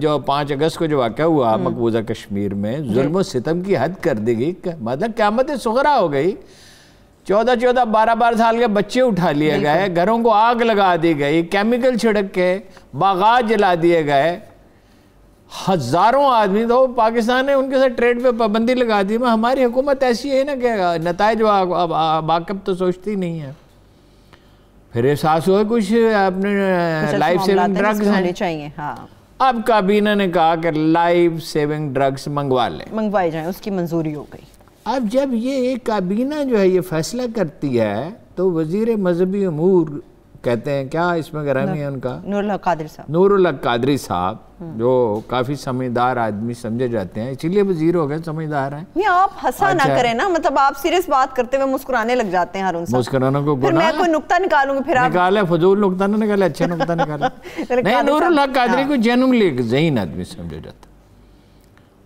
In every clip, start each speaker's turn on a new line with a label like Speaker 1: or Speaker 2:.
Speaker 1: جو 5 اگست کو جو واقعہ ہوا مقبوضہ کشمیر میں، ظلم و ستم کی حد کر دی گئی، مطلب قیامت صغریٰ ہو گئی. 14-12 سال کے بچے اٹھا لیے گئے، گھروں کو آگ لگا دی گئی، کیمیکل چھڑک کے باغات جلا دیے گئے، ہزاروں آدمی. تو پاکستان نے ان کے ساتھ ٹریڈ پہ پابندی لگا دی. ہماری حکومت ایسی ہے نا کہ نتائج باقب تو سوچتی نہیں ہے. پھر احساس ہوا کچھ اپنے لائف سیونگ ڈرگز ہیں. اب کابینہ نے کہا کہ لائف سیونگ ڈرگز منگوائے
Speaker 2: جائیں، اس کی منظوری ہو گئی.
Speaker 1: اب جب یہ ایک کابینہ جو ہے یہ فیصلہ کرتی ہے تو وزیر مذہبی امور کہتے ہیں، کیا اس میں گرامی ہے ان کا، نور الحق قادری صاحب، جو کافی سمجھدار آدمی سمجھے جاتے ہیں، اسی لیے وزیر ہو گئے، سمجھدار ہیں.
Speaker 2: یہ آپ ہنسا نہ کریں نا، مطلب آپ سیریس بات کرتے ہوئے مسکرانے لگ جاتے ہیں ہارون صاحب.
Speaker 1: مسکرانے کو
Speaker 2: پھر میں کوئی نکتہ نکالوں گی، پھر آپ
Speaker 1: نکالے، فضول نکتہ نہ نکالے، اچھا نکتہ نکالے. نہیں، نور الحق قادری کو جنرلی ایک ذہین آدمی سمجھا جاتا ہے.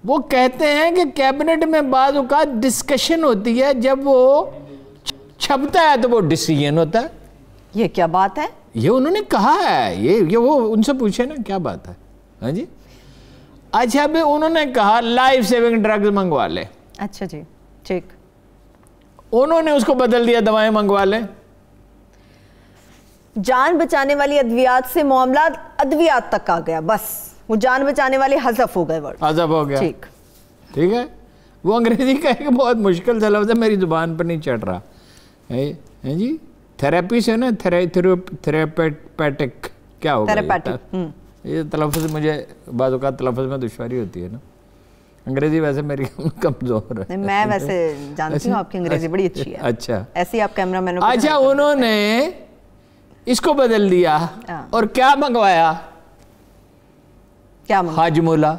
Speaker 1: وہ کہتے ہیں کہ کیبنٹ میں بعض اوقات ڈسکشن ہوتی ہے، جب وہ چھپتا ہے تو وہ ڈیسیژن ہوتا ہے.
Speaker 2: یہ کیا بات ہے؟
Speaker 1: یہ انہوں نے کہا ہے، یہ وہ ان سے پوچھے نا کیا بات ہے. ہاں جی. اچھا بھی انہوں نے کہا لائف سیونگ ڈرگز منگوا لے.
Speaker 2: اچھا جی ٹھیک.
Speaker 1: انہوں نے اس کو بدل دیا دوائیں منگوا لے.
Speaker 2: جان بچانے والی ادویات سے معاملات ادویات تک آ گیا، بس وہ جان بچانے والے حذف ہو گئے، ورڈ
Speaker 1: حذف ہو گیا. ٹھیک ہے. وہ انگریزی کا ایک بہت مشکل سا لفظ ہے، میری زبان پر نہیں چڑھ رہا. جی تھیراپی سے نا، تھیراپیٹک کیا ہوگا یہ تلفظ، مجھے بعض اوقات تلفظ میں دشواری ہوتی ہے نا. انگریزی ویسے میری کمزور ہے.
Speaker 2: میں ویسے جانتی ہوں آپ کی انگریزی بڑی اچھی ہے.
Speaker 1: اچھا
Speaker 2: ایسے آپ کیمرہ مینوں کو.
Speaker 1: اچھا انہوں نے اس کو بدل دیا اور کیا منگوایا؟
Speaker 2: کیا
Speaker 1: حاجمولا.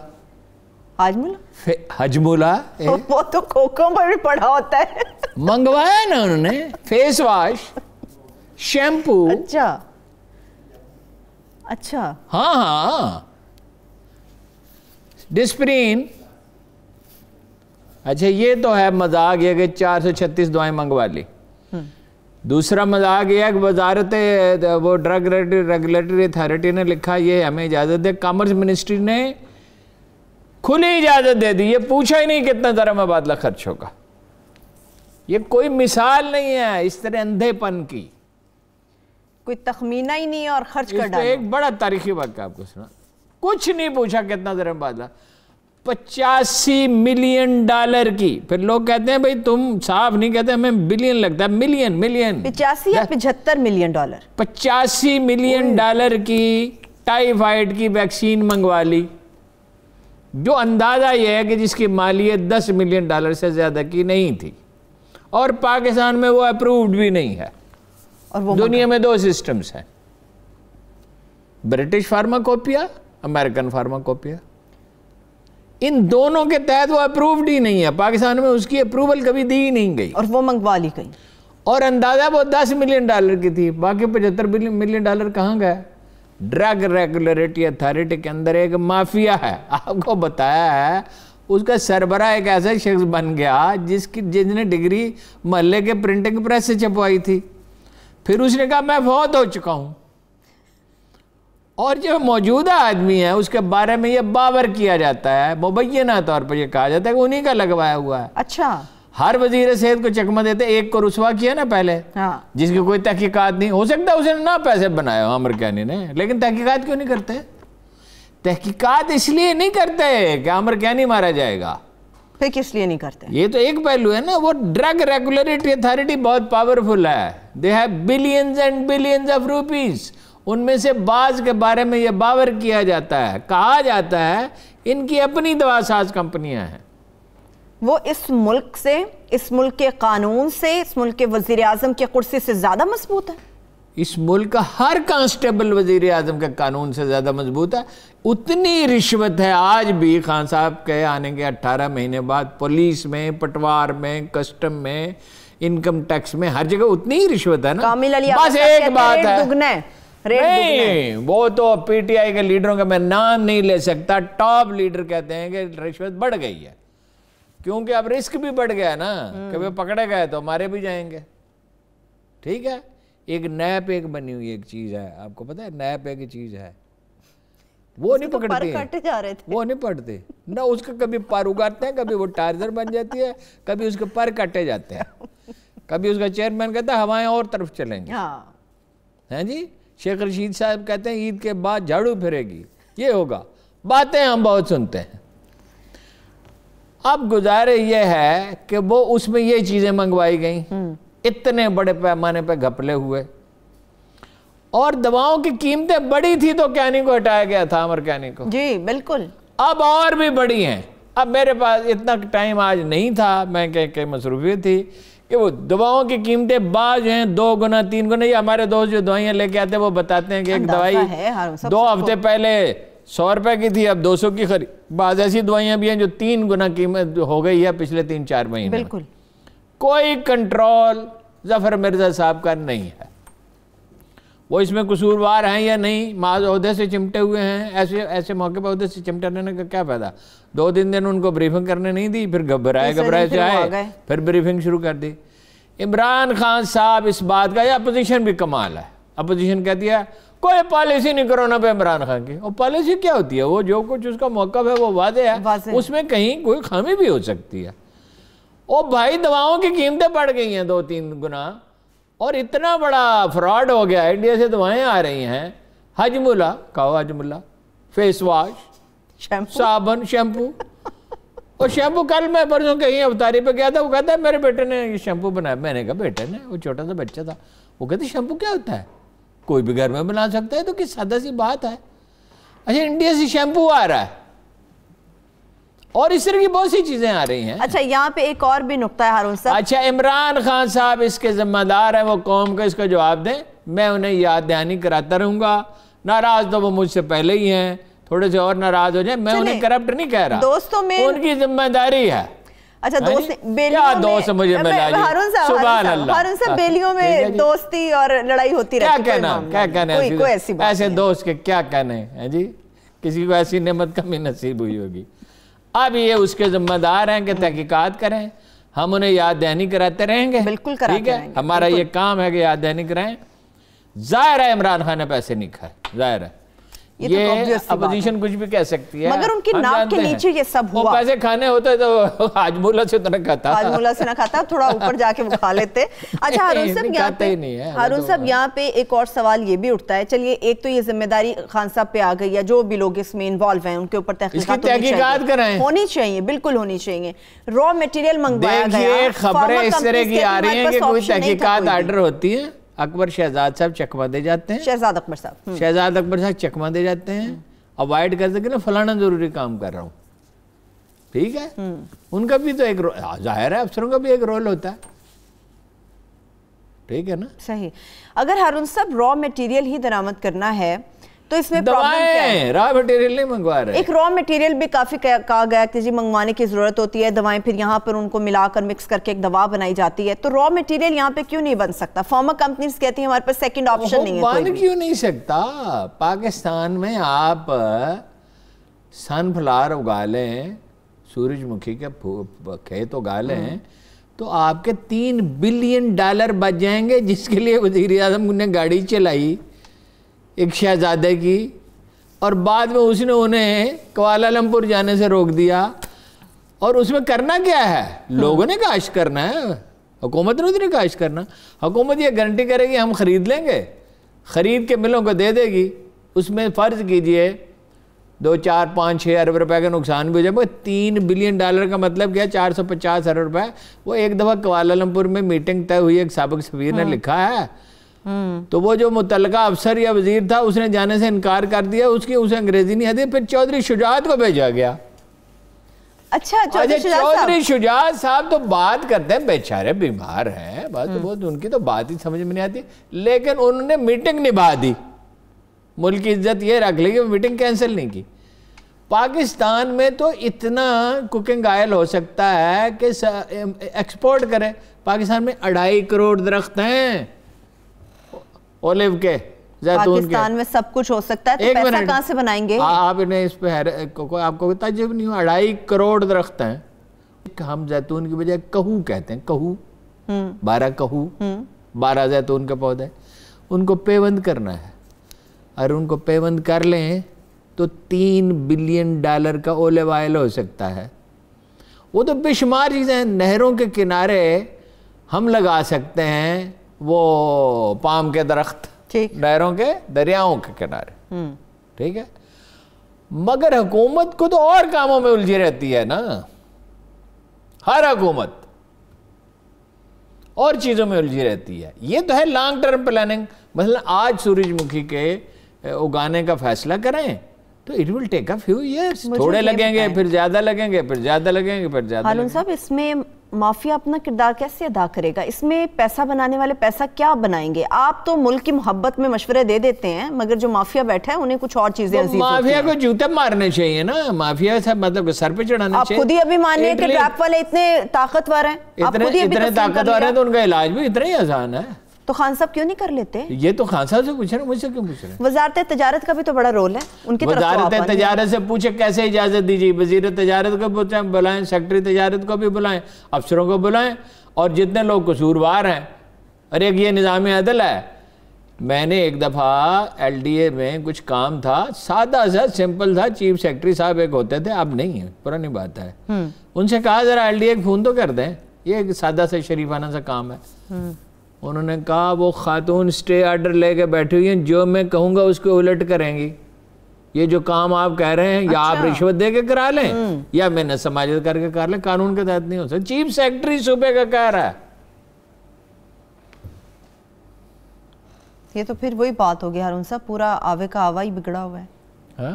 Speaker 1: حجمولا
Speaker 2: وہ تو کوکوں پر بھی پڑا ہوتا ہے.
Speaker 1: منگوایا نا انہوں نے. Face wash, shampoo.
Speaker 2: اچھا
Speaker 1: ہاں ڈسپرین. اچھا یہ تو ہے مذاق یہ کہ 436 دعائیں منگوا لی. دوسرا مذاق یہ ہے کہ وزارت وہ ڈرگ ریگولیٹری اتھارٹی نے لکھا یہ ہمیں اجازت دے. کامرس منسٹری نے کھلی اجازت دے دی، یہ پوچھا ہی نہیں کتنا ذرا مبادلہ خرچ ہوگا. یہ کوئی مثال نہیں ہے اس طرح اندھے پن کی،
Speaker 2: کوئی تخمینہ ہی نہیں اور خرچ کر ڈالا.
Speaker 1: ایک بڑا تاریخی واقعہ آپ کو سنا. کچھ نہیں پوچھا کتنا ذرا مبادلہ، $85 ملین کی. پھر لوگ کہتے ہیں بھئی تم صاف نہیں کہتے، ہمیں بلین لگتا ہے. ملین
Speaker 2: 85 یا $75 ملین.
Speaker 1: $85 ملین کی ٹائیفائڈ کی ویکسین منگوا لی، جو اندازہ یہ ہے کہ جس کی مالیت $10 ملین سے زیادہ کی نہیں تھی، اور پاکستان میں وہ اپرووڈ بھی نہیں ہے. دنیا میں 2 سسٹمز ہیں، برٹش فارماکوپیا، امریکن فارماکوپیا. ان دونوں کے تحت وہ اپرووڈ ہی نہیں ہے. پاکستان میں اس کی اپروول کبھی دی ہی نہیں گئی،
Speaker 2: اور وہ منگوا لی گئی.
Speaker 1: اور اندازہ وہ $10 ملین کی تھی. باقی $75 ملین کہاں گئے؟ ڈرگ ریگولیٹری اتھارٹی کے اندر ایک مافیا ہے، آپ کو بتایا ہے. اس کا سربراہ ایک ایسا شخص بن گیا جس نے ڈگری محلے کے پرنٹنگ پریس سے چھپوائی تھی. پھر اس نے کہا میں فوت ہو چکا ہوں، اور جو موجودہ آدمی ہے اس کے بارے میں یہ باور کیا جاتا ہے، مبینہ طور پر یہ کہا جاتا ہے کہ انہی کا لگوایا ہوا ہے.
Speaker 2: اچھا
Speaker 1: ہر وزیر صحت کو چکمہ دیتے. ایک کو رسوا کیا نا پہلے، جس کی کوئی تحقیقات نہیں. ہو سکتا اسے نہ پیسے بنایا عامر کیانی نے، لیکن تحقیقات کیوں نہیں کرتے؟ تحقیقات اس لیے نہیں کرتے کہ عامر کیانی مارا جائے گا.
Speaker 2: پھر کس لیے نہیں کرتے؟
Speaker 1: یہ تو ایک پہلو ہے نا. وہ ڈرگ ریگولیٹری اتھارٹی بہت پاورفل ہے. They have billions and billions of rupees. ان میں سے بعض کے بارے میں یہ باور کیا جاتا ہے، کہا جاتا ہے ان کی اپنی دوا ساز کمپنیاں ہیں.
Speaker 2: وہ اس ملک سے، اس ملک کے قانون سے، اس ملک کے وزیر اعظم کی کرسی سے زیادہ مضبوط ہے.
Speaker 1: اس ملک کا ہر کانسٹیبل وزیر اعظم کے قانون سے زیادہ مضبوط ہے. اتنی رشوت ہے آج بھی خان صاحب کے آنے کے 18 مہینے بعد پولیس میں، پٹوار میں، کسٹم میں، انکم ٹیکس میں، ہر جگہ اتنی ہی رشوت ہے نا.
Speaker 2: کامل علی
Speaker 1: بس ایک بات ہے،
Speaker 2: نہیں
Speaker 1: وہ تو پی ٹی آئی کے لیڈروں کا میں نام نہیں لے سکتا، ٹاپ لیڈر کہتے ہیں کہ رشوت بڑھ گئی ہے، کیونکہ اب رسک بھی بڑھ گیا نا کہ وہ پکڑے گئے تو مارے بھی جائیں گے. ٹھیک ہے. ایک نیب ایک بنی ہوئی ایک چیز ہے، آپ کو پتہ ہے نیب ایک چیز ہے، وہ نہیں پکڑتی ہیں،
Speaker 2: کاٹے جا رہے تھے،
Speaker 1: وہ نہیں پڑتے نہ، اس کا کبھی پر اگاتے ہیں، کبھی وہ ٹارزر بن جاتی ہے، کبھی اس کے پر کاٹے جاتے ہیں، کبھی اس کا چیئرمین کہتا ہے ہوائیں اور طرف چلیں گے، ہیں جی۔ شیخ رشید صاحب کہتے ہیں عید کے بعد جھاڑو پھرے گی، یہ ہوگا، باتیں ہم بہت سنتے ہیں۔ اب گزارے یہ ہے کہ وہ اس میں یہ چیزیں منگوائی گئیں، اتنے بڑے پیمانے پہ گھپلے ہوئے، اور دواؤں کی قیمتیں بڑی تھی تو کیانی کو ہٹایا گیا تھا، امر کیانی کو،
Speaker 2: جی بالکل،
Speaker 1: اب اور بھی بڑی ہیں۔ اب میرے پاس اتنا ٹائم آج نہیں تھا، میں کہ مصروفیت تھی کہ وہ دواؤں کی قیمتیں بعض ہیں 2 گنا 3 گنا، یہ ہمارے دوست جو دوائیاں لے کے آتے ہیں وہ بتاتے ہیں کہ ایک دوائی 2 ہفتے پہلے 100 روپے کی تھی، اب 200 کی خرید۔ بعض ایسی دوائیاں بھی ہیں جو 3 گنا قیمت ہو گئی ہے پچھلے 3-4 مہینے۔
Speaker 2: بالکل
Speaker 1: کوئی کنٹرول ظفر مرزا صاحب کا نہیں ہے، وہ اس میں قصوروار ہیں یا نہیں، معاذ عہدے سے چمٹے ہوئے ہیں، ایسے موقع پہ عہدے سے چمٹے رہنے کا کیا فائدہ؟ 2-3 دن ان کو بریفنگ کرنے نہیں دی، پھر گھبرائے سے آئے، پھر بریفنگ شروع کر دی۔ عمران خان صاحب اس بات کا، یہ اپوزیشن بھی کمال ہے، اپوزیشن کہتی ہے کوئی پالیسی نہیں کرونا پہ عمران خان کی، اور پالیسی کیا ہوتی ہے؟ وہ جو کچھ اس کا موقف ہے وہ واضح ہے، اس میں کہیں کوئی خامی بھی ہو سکتی ہے۔ او بھائی دواؤں کی قیمتیں بڑھ گئی ہیں 2-3 گنا، اور اتنا بڑا فراڈ ہو گیا، انڈیا سے دوائیں آ رہی ہیں، حجملہ کہو، حجملہ فیس واش، صابن، شیمپو، اور شیمپو کل میں پرسوں کہیں افطاری پہ گیا تھا، وہ کہتا ہے میرے بیٹے نے یہ شیمپو بنایا، میں نے کہا بیٹے نے، وہ چھوٹا سا بچہ تھا، وہ کہتے شیمپو کیا ہوتا ہے؟ کوئی بھی گھر میں بنا سکتا ہے، تو کس سادہ سی بات ہے۔ اچھا انڈیا سے شیمپو آ رہا ہے، اور اس طرح کی بہت سی چیزیں آ رہی ہیں۔
Speaker 2: اچھا یہاں پہ ایک اور بھی نقطہ ہے ہارون صاحب۔
Speaker 1: اچھا عمران خان صاحب اس کے ذمہ دار ہیں، وہ قوم کو اس کا جواب دیں، میں انہیں یاد دہانی کراتا رہوں گا، ناراض تو وہ مجھ سے پہلے ہی ہیں، تھوڑے سے اور ناراض ہو جائیں، میں انہیں کرپٹ نہیں کہہ رہا،
Speaker 2: دوستوں میں
Speaker 1: ان کی ذمہ داری ہے۔
Speaker 2: اچھا
Speaker 1: کیا دوست مجھے ملا جی، سبحان اللہ،
Speaker 2: ہارون صاحب بیلیوں میں دوستی اور لڑائی ہوتی رہتی ہے،
Speaker 1: کیا کہنا ہے ایسے دوست کے، کیا کہنے ہیں جی، کسی کو ایسی نعمت کمی نصیب ہوئی ہوگی۔ اب یہ اس کے ذمہ دار ہیں کہ تحقیقات کریں، ہم انہیں یاد دہانی کراتے رہیں گے،
Speaker 2: بالکل کراتے رہیں گے،
Speaker 1: ہمارا یہ کام ہے کہ یاد دہانی کرائیں۔ ظاہر ہے عمران خان نے پیسے نہیں کھائے، ظاہر ہے، یہ اپوزیشن کچھ بھی کہہ سکتی ہے،
Speaker 2: مگر ان کی ناک کے نیچے یہ سب ہوا۔
Speaker 1: وہ پیسے کھانے ہوتے تو حاجمولہ سے تو نہ کھاتا،
Speaker 2: حاجمولہ سے نہ کھاتا، تھوڑا اوپر جا کے وہ کھا لیتے۔ اچھا ہارون صاحب یہاں پہ ایک اور سوال یہ بھی اٹھتا ہے، چلیے ایک تو یہ ذمہ داری خان صاحب پہ آ گئی ہے، جو بھی لوگ اس میں انوالو ہیں ان کے اوپر
Speaker 1: تحقیقات
Speaker 2: ہونی چاہیے، بالکل ہونی چاہیے۔ را میٹیریل منگوایا گیا،
Speaker 1: دیکھیے خبریں اس طرح کی آ رہی ہیں کہ کوئی تحقیقات آرڈر ہوتی ہیں، اکبر شہزاد صاحب چکمہ دے جاتے ہیں،
Speaker 2: شہزاد اکبر صاحب
Speaker 1: چکمہ دے جاتے ہیں، اوائڈ کر سکے نا فلانا ضروری کام کر رہا ہوں، ٹھیک ہے، ان کا بھی تو ایک ظاہر ہے افسروں کا بھی ایک رول ہوتا ہے، ٹھیک ہے نا،
Speaker 2: صحیح۔ اگر ہارون صاحب را میٹیریل ہی درآمد کرنا ہے تو اس میں پرابلم کیا ہے؟
Speaker 1: را میٹیریل نہیں منگوا رہے،
Speaker 2: ایک را میٹیریل بھی کافی کہا گیا کہ جی منگوانے کی ضرورت ہوتی ہے، دوائیں پھر یہاں پر ان کو ملا کر مکس کر کے ایک دوا بنائی جاتی ہے، تو را میٹیریل یہاں پہ کیوں نہیں بن سکتا؟ فارما کمپنیز کہتی ہیں ہمارے پاس سیکنڈ آپشن نہیں ہے،
Speaker 1: بن کیوں نہیں سکتا؟ پاکستان میں آپ سن فلاور اگا لیں، سورج مکھی کے کھیت اگا لیں تو آپ کے $3 بلین بچ جائیں گے، جس کے لیے وزیر اعظم نے گاڑی چلائی ایک شہزادے کی، اور بعد میں اس نے انہیں کوالالمپور جانے سے روک دیا، اور اس میں کرنا کیا ہے؟ لوگوں نے کاشت کرنا ہے، حکومت نے کاشت کرنا، حکومت یہ گارنٹی کرے گی ہم خرید لیں گے، خرید کے ملوں کو دے دے گی، اس میں فرض کیجئے 2, 4, 5, 6 ارب روپے کا نقصان بھی ہو جائے، $3 بلین کا مطلب کیا؟ 450 ارب روپے۔ وہ ایک دفعہ کوالالمپور میں میٹنگ طے ہوئی، ایک سابق سفیر نے لکھا ہے، تو وہ جو متعلقہ افسر یا وزیر تھا اس نے جانے سے انکار کر دیا، اسے انگریزی نہیں آتی، پھر چودھری شجاعت کو بھیجا گیا۔
Speaker 2: اچھا
Speaker 1: چودھری شجاعت صاحب تو بات کرتے ہیں، بیچارے بیمار ہیں، ان کی تو بات ہی سمجھ میں نہیں آتی، لیکن انہوں نے میٹنگ نبھا دی، ملک کی عزت یہ رکھ لی کہ میٹنگ کینسل نہیں کی۔ پاکستان میں تو اتنا کوکنگ آئل ہو سکتا ہے کہ ایکسپورٹ کرے، پاکستان میں 2.5 کروڑ درخت ہیں اولیو کے، زیتون کے،
Speaker 2: پاکستان میں سب کچھ ہو سکتا ہے، تو پیسہ کہاں سے بنائیں گے؟
Speaker 1: آپ انہیں اس پہ آپ کو تعجب نہیں ہو، 2.5 کروڑ درخت ہیں، ہم زیتون کی بجائے کہو کہتے ہیں، کہو، 12 کہو، 12 زیتون کے پودے، ان کو پیوند کرنا ہے، اور ان کو پیوند کر لیں تو $3 بلین کا اولیو آئل ہو سکتا ہے. وہ تو بے شمار چیزیں ہیں. نہروں کے کنارے ہم لگا سکتے ہیں وہ پام کے درخت, نہروں کے, دریاؤں کے کنارے, ٹھیک ہے. مگر حکومت کو تو اور کاموں میں الجھی رہتی ہے نا, ہر حکومت اور چیزوں میں الجھی رہتی ہے. یہ تو ہے لانگ ٹرم پلاننگ. مثلا آج سورج مکھی کے اگانے کا فیصلہ کریں تو it will take a few years. تھوڑے لگیں گے, پھر زیادہ لگیں گے, پھر زیادہ لگیں گے, پھر زیادہ.
Speaker 2: ہارون صاحب, اس میں مافیا اپنا کردار کیسے ادا کرے گا؟ اس میں پیسہ بنانے والے پیسہ کیا بنائیں گے؟ آپ تو ملک کی محبت میں مشورے دے دیتے ہیں, مگر جو مافیا بیٹھا ہے انہیں کچھ اور چیزیں عزیز ہوتی ہیں.
Speaker 1: مافیا کو جوتے مارنے چاہیے نا, مافیا سے مطلب سر پہ چڑھانے چاہیے.
Speaker 2: آپ خود ہی ابھی مانیے کہ ٹریپ والے اتنے طاقتور ہیں,
Speaker 1: اتنے طاقتور ہیں تو ان کا علاج بھی اتنا ہی آسان ہے.
Speaker 2: تو خان صاحب کیوں نہیں کر لیتے؟
Speaker 1: یہ تو خان صاحب سے پوچھ رہے ہیں, مجھ سے کیوں پوچھ رہے ہیں؟
Speaker 2: وزارت تجارت کا بھی تو بڑا رول ہے ان کی طرف.
Speaker 1: وزارت تجارت سے پوچھے کیسے اجازت دیجیے, وزیر تجارت کو بلائیں, سیکٹری تجارت کو بھی بلائیں, افسروں کو بلائیں, اور جتنے لوگ قصوروار ہیں. اور ایک یہ نظام عدل ہے. میں نے ایک دفعہ ایل ڈی اے میں کچھ کام تھا, سادہ سا سمپل تھا, چیف سیکٹری صاحب ایک ہوتے تھے, اب نہیں ہے, پرانی بات ہے. ان سے کہا ذرا ایل ڈی اے فون تو کر دیں, یہ ایک سادہ سا شریفانہ سا کام ہے. انہوں نے کہا وہ خاتون سٹے آرڈر لے کے بیٹھی ہوئی ہیں, جو میں کہوں گا اس کو الٹ کریں گی. یہ جو کام آپ کہہ رہے ہیں, یا آپ رشوت دے کے کرا لیں یا میں نے سماجت کر کے کر لیں, قانون کے تحت نہیں ہو سکتا. چیف سیکٹری صوبے کا کہہ رہا ہے.
Speaker 2: یہ تو پھر وہی بات ہو گئی ہارون صاحب, پورا آوے کا آوا ہی بگڑا ہوا ہے.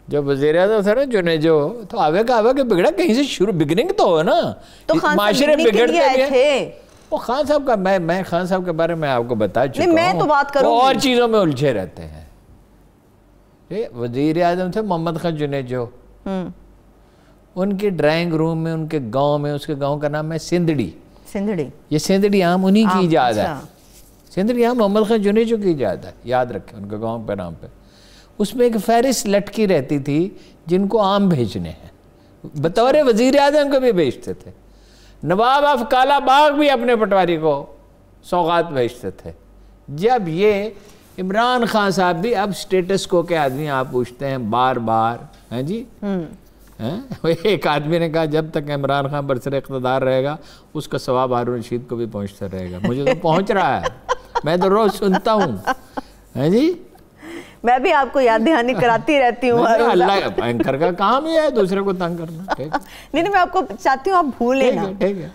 Speaker 1: جو وزیر اعظم تھا نا جو تو آوے کا آوا کے بگڑا, کہیں سے شروع بگننگ تو ہو نا.
Speaker 2: تو خان صاحب بگڑتے بھی تھے.
Speaker 1: وہ خان صاحب کا میں خان صاحب کے بارے میں آپ کو بتا چکا ہوں,
Speaker 2: میں تو بات کروں,
Speaker 1: وہ اور چیزوں میں الجھے رہتے ہیں. وزیر اعظم تھے محمد خان جنیجو, ان کے ڈرائنگ روم میں ان کے گاؤں میں, اس کے گاؤں کا نام ہے سندھڑی. یہ سندھڑی آم انہی کی ایجاد ہے. سندھڑی آم محمد خان جنیجو کی ایجاد ہے, یاد رکھیں ان کے گاؤں پہ نام پہ. اس میں ایک فہرست لٹکی رہتی تھی جن کو آم بھیجنے ہیں, بطور وزیر اعظم کو بھی بھیجتے تھے. نواب آف کالا باغ بھی اپنے پٹواری کو سوغات بھیجتے تھے. جب یہ عمران خان صاحب بھی اب سٹیٹس کو کے آدمی آپ پوچھتے ہیں بار بار, ہیں جی, ایک آدمی نے کہا جب تک عمران خان برسر اقتدار رہے گا اس کا ثواب ہارون رشید کو بھی پہنچتا رہے گا. مجھے تو پہنچ رہا ہے, میں تو روز سنتا ہوں, ہیں جی.
Speaker 2: میں بھی آپ کو یاد دہانی کراتی رہتی ہوں.
Speaker 1: اللہ اینکر کا کام ہی ہے دوسرے کو تنگ کرنا.
Speaker 2: نہیں, میں آپ کو چاہتی ہوں آپ بھولیں نا,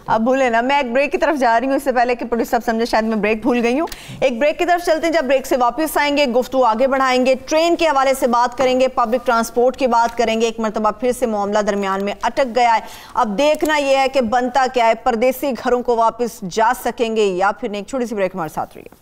Speaker 2: آپ بھولیں نا. میں ایک بریک کی طرف جا رہی ہوں, اس سے پہلے کہ پروڈیوسر صاحب سمجھے شاید میں بریک بھول گئی ہوں. ایک بریک کی طرف چلتے ہیں, جب بریک سے واپس آئیں گے گفتگو آگے بڑھائیں گے, ٹرین کے حوالے سے بات کریں گے, پبلک ٹرانسپورٹ کی بات کریں گے. ایک مرتبہ پھر سے معاملہ درمیان میں اٹک گیا ہے, اب دیکھنا یہ ہے کہ بنتا کیا ہے, پردیسی گھروں کو واپس جا سکیں گے یا پھر نہیں. ایک چھوٹی سی بریک ہمارے ساتھ رہیے.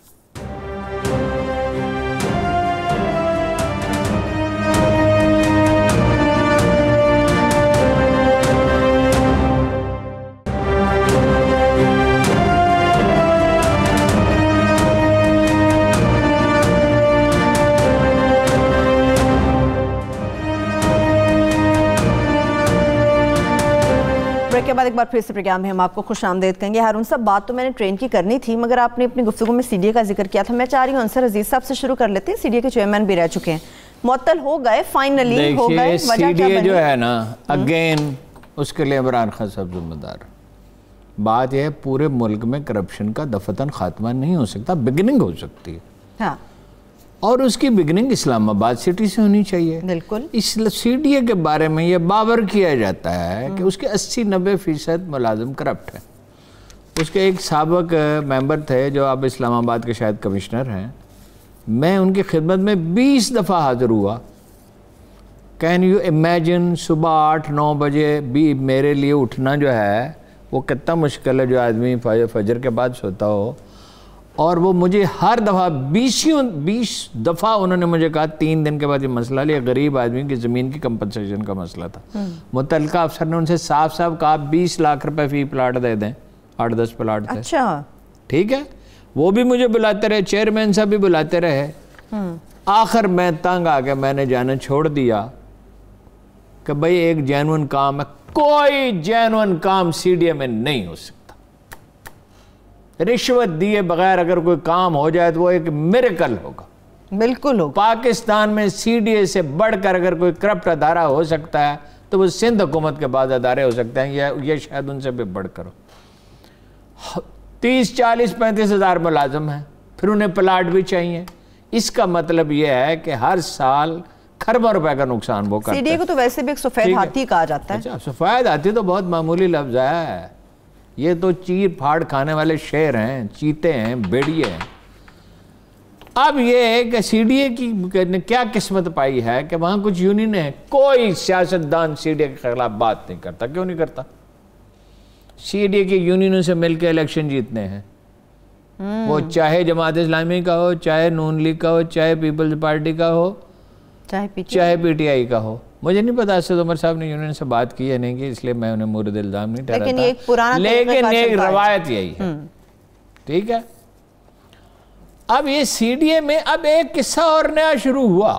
Speaker 2: کے بعد ایک بار پھر سے پروگرام میں ہم آپ کو خوش آمدید کہیں گے. ہارون صاحب, بات تو میں نے ٹرین کی کرنی تھی, مگر آپ نے اپنی گفتگو میں سی ڈی اے کا ذکر کیا تھا. میں چاہ رہی ہوں انصر عزیز صاحب سے شروع کر لیتے ہیں. سی ڈی اے کے چیئرمین بھی رہ چکے ہیں, معطل ہو گئے, فائنلی ہو گئے.
Speaker 1: سی ڈی اے جو ہے نا, اگین اس کے لیے عمران خان صاحب ذمہ دار. بات یہ ہے پورے ملک میں کرپشن کا دفتن خاتمہ نہیں ہو سکتا, بگننگ ہو سکتی ہے, اور اس کی بگننگ اسلام آباد سٹی سے ہونی چاہیے.
Speaker 2: بالکل.
Speaker 1: اس سی ڈی اے کے بارے میں یہ باور کیا جاتا ہے کہ اس کے 80-90% ملازم کرپٹ ہیں. اس کے ایک سابق ممبر تھے جو اب اسلام آباد کے شاید کمشنر ہیں, میں ان کی خدمت میں 20 دفعہ حاضر ہوا. کین یو امیجن, صبح 8-9 بجے بھی میرے لیے اٹھنا جو ہے وہ کتنا مشکل ہے, جو آدمی فجر کے بعد سوتا ہو. اور وہ مجھے ہر دفعہ 20 دفعہ انہوں نے مجھے کہا 3 دن کے بعد یہ مسئلہ لیا, غریب آدمی کی زمین کی کمپنسیشن کا مسئلہ تھا. متعلقہ افسر نے ان سے صاف صاف کہا 20 لاکھ روپے فی پلاٹ دے دیں, 8-10 پلاٹ تھے.
Speaker 2: اچھا
Speaker 1: ٹھیک ہے, وہ بھی مجھے بلاتے رہے, چیئرمین صاحب بھی بلاتے رہے. آخر میں تنگ آ کے میں نے جانا چھوڑ دیا کہ بھئی ایک جینون کام ہے, کوئی genuine com C D A میں نہیں ہو سکتا. رشوت دیے بغیر اگر کوئی کام ہو جائے تو وہ ایک میریکل ہوگا.
Speaker 2: بالکل ہوگا.
Speaker 1: پاکستان میں CDA سے بڑھ کر اگر کوئی کرپٹ ادارہ ہو سکتا ہے تو وہ سندھ حکومت کے بعد ادارے ہو سکتے ہیں, یہ شاید ان سے بھی بڑھ کر ہو. 30, 40, 35 ہزار ملازم ہیں, پھر انہیں پلاٹ بھی چاہیے. اس کا مطلب یہ ہے کہ ہر سال کھربوں روپے کا نقصان وہ کرتا ہے.
Speaker 2: CDA کو تو ویسے بھی ایک سفید ہاتھی کہا جاتا ہے.
Speaker 1: اچھا, سفید ہاتھی تو بہت معمولی لفظ ہے. یہ تو چیر پھاڑ کھانے والے شیر ہیں, چیتے ہیں, بیڑیے ہیں. اب یہ ہے کہ CDA کی کیا قسمت پائی ہے کہ وہاں کچھ یونین ہیں. کوئی سیاستدان CDA کے خلاف بات نہیں کرتا. کیوں نہیں کرتا؟ CDA کی یونینوں سے مل کے الیکشن جیتنے ہیں. وہ چاہے جماعت اسلامی کا ہو, چاہے نون لیگ کا ہو, چاہے پیپلز پارٹی کا ہو, چاہے PTI کا ہو. مجھے نہیں پتا اسد عمر صاحب نے یونین سے بات کی ہے نہیں کی, اس لیے میں انہیں مورد الزام نہیں ٹھہراتا, لیکن ایک روایت یہی ہے. ٹھیک ہے. اب یہ CDA میں اب ایک قصہ اور نیا شروع ہوا.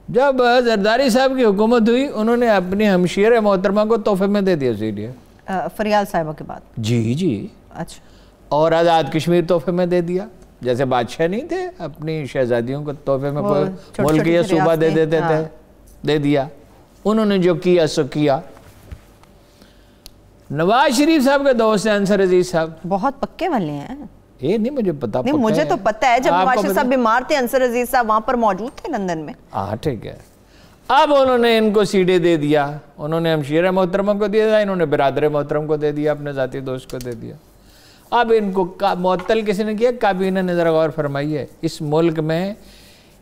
Speaker 1: جب زرداری صاحب کی حکومت ہوئی, انہوں نے اپنی ہمشیر محترمہ کو تحفے میں دے دیا CDA.
Speaker 2: فریال صاحبہ کے بعد؟
Speaker 1: جی.
Speaker 2: اچھا.
Speaker 1: اور آزاد کشمیر تحفے میں دے دیا. جیسے بادشاہ نہیں تھے, اپنی شہزادیوں کو تحفے میں ملک یا صوبہ دے دیتے تھے, دے دیا. انہوں نے جو کیا سو کیا. نواز شریف صاحب کے دوست ہیں انصر عزیز صاحب,
Speaker 2: بہت پکے والے ہیں.
Speaker 1: یہ نہیں مجھے پتا.
Speaker 2: نہیں مجھے تو پتا ہے, جب نواز شریف صاحب بیمار تھے انصر عزیز صاحب وہاں پر موجود تھے لندن میں.
Speaker 1: ہاں ٹھیک ہے. اب انہوں نے ان کو CDA دے دیا. انہوں نے ہمشیرہ محترمہ کو دیا تھا, انہوں نے برادر محترم کو دے دیا, اپنے ذاتی دوست کو دے دیا. اب ان کو معطل کسی نے کیا؟ کابینہ نے. ذرا غور فرمائیے, اس ملک میں